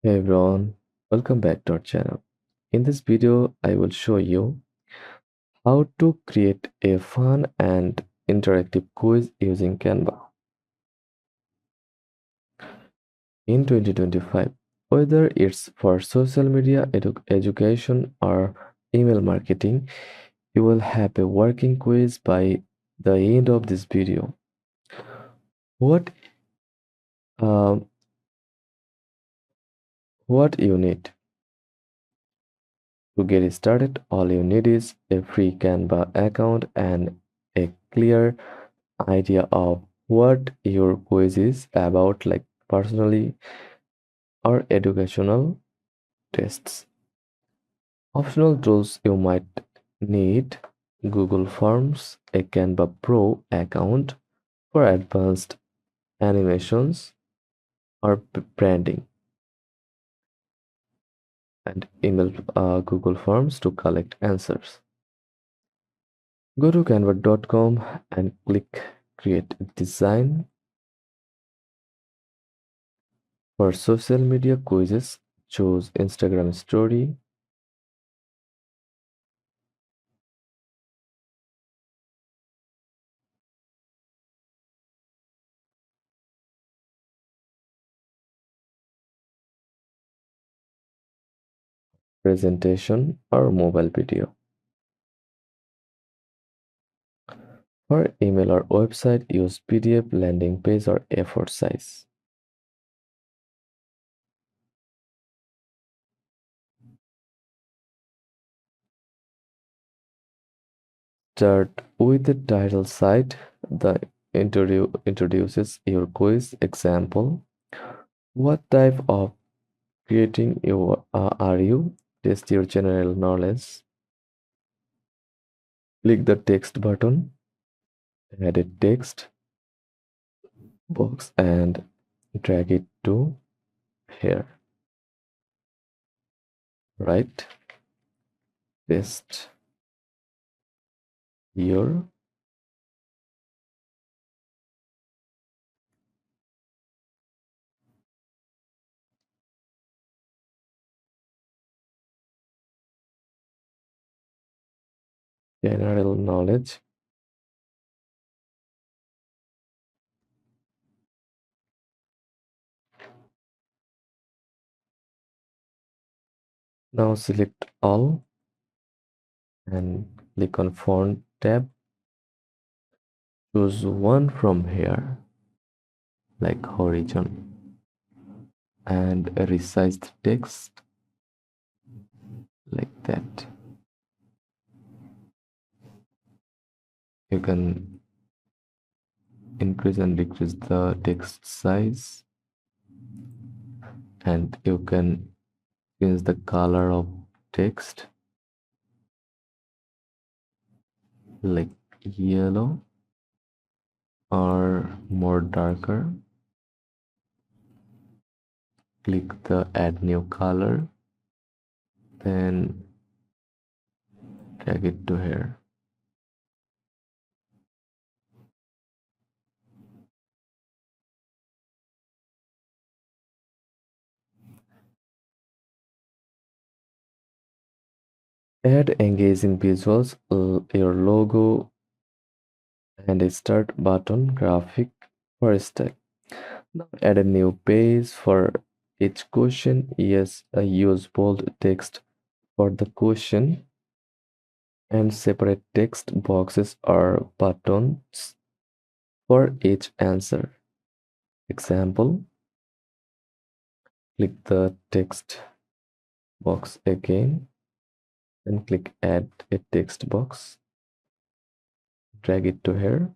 Hey everyone, welcome back to our channel. In this video, I will show you how to create a fun and interactive quiz using Canva. In 2025, whether it's for social media, education, or email marketing, you will have a working quiz by the end of this video. What um, what you need to get started? All you need is a free Canva account and a clear idea of what your quiz is about, like personally or educational tests. Optional tools you might need: Google Forms, a Canva Pro account for advanced animations or branding, and email Google Forms to collect answers. Go to canva.com and click Create Design. For social media quizzes, choose Instagram Story. Presentation, or mobile video. For email or website, use PDF, landing page, or A4 size. Start with the title site that introduces your quiz. Example: what type of creating you are you? Test your general knowledge. Click the text button, edit text box, and drag it to here. Right? Test your general knowledge. Now select all and click on Font tab. Choose one from here, like horizon, and resize the text like that. You can increase and decrease the text size, and you can change the color of text, like yellow or more darker. Click the add new color, then drag it to here. Add engaging visuals, your logo, and a start button graphic for a step. Now add a new page for each question. Yes, use bold text for the question and separate text boxes or buttons for each answer. Example: click the text box again, then click add a text box, drag it to here,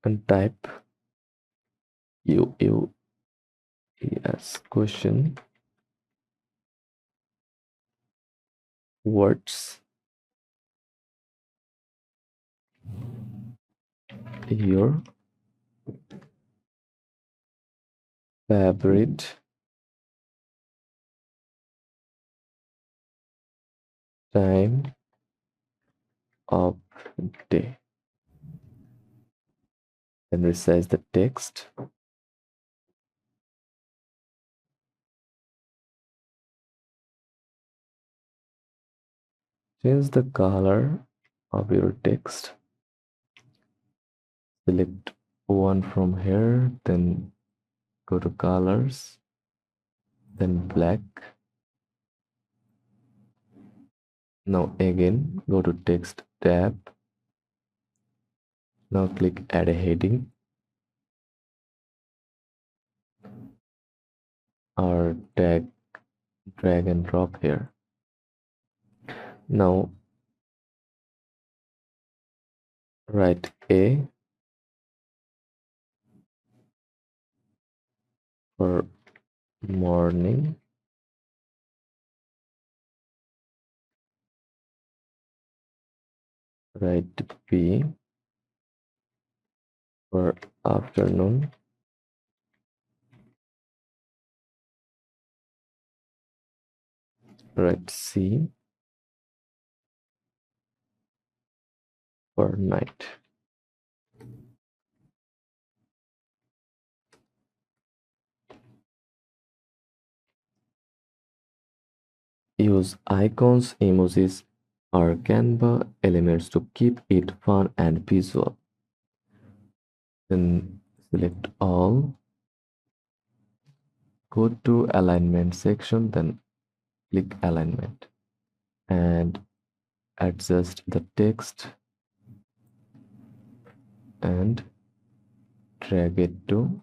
and type UUES question words, your favorite time of day, then resize the text, Change the color of your text. Select one from here, then go to colors, then black. Now again, go to text tab. Now click add a heading or tag, drag and drop here. Now write A for morning. Write B for afternoon. Write C for night. Use icons, emojis, or Canva elements to keep it fun and visual. Then select all, go to alignment section, then click alignment and adjust the text and drag it to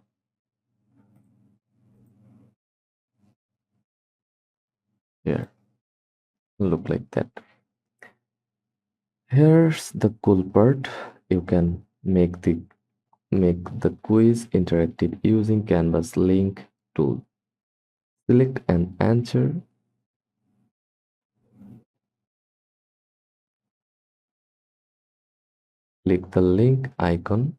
here. Look like that. Here's the cool part. You can make the quiz interactive using Canva's link tool. Select an answer, click the link icon,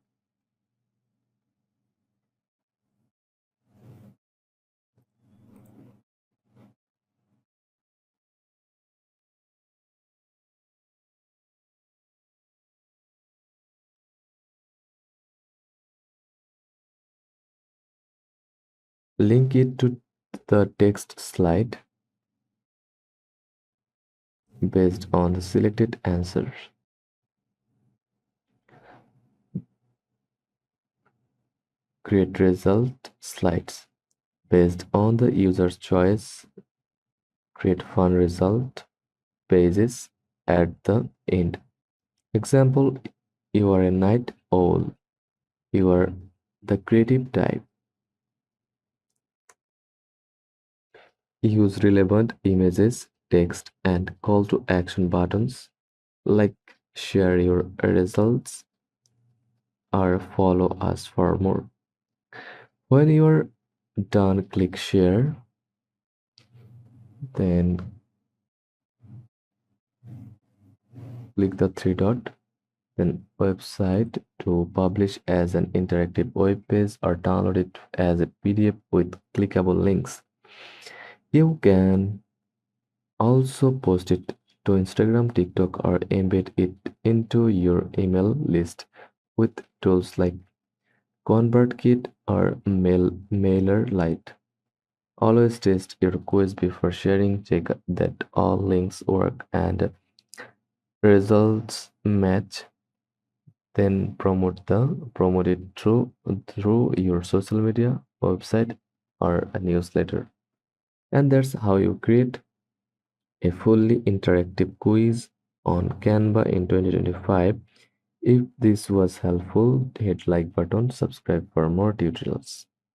link it to the text slide based on the selected answers. Create result slides based on the user's choice. Create fun result pages at the end. Example, you are a night owl. You are the creative type. Use relevant images, text, and call to action buttons like share your results or follow us for more. When you're done, click share, then click the three dot, then website to publish as an interactive web page or download it as a PDF with clickable links. You can also post it to Instagram, TikTok, or embed it into your email list with tools like ConvertKit or MailerLite. Always test your quiz before sharing. Check that all links work and results match. Then promote it through your social media, website, or a newsletter. And that's how you create a fully interactive quiz on Canva in 2025. If this was helpful, hit like button, subscribe for more tutorials.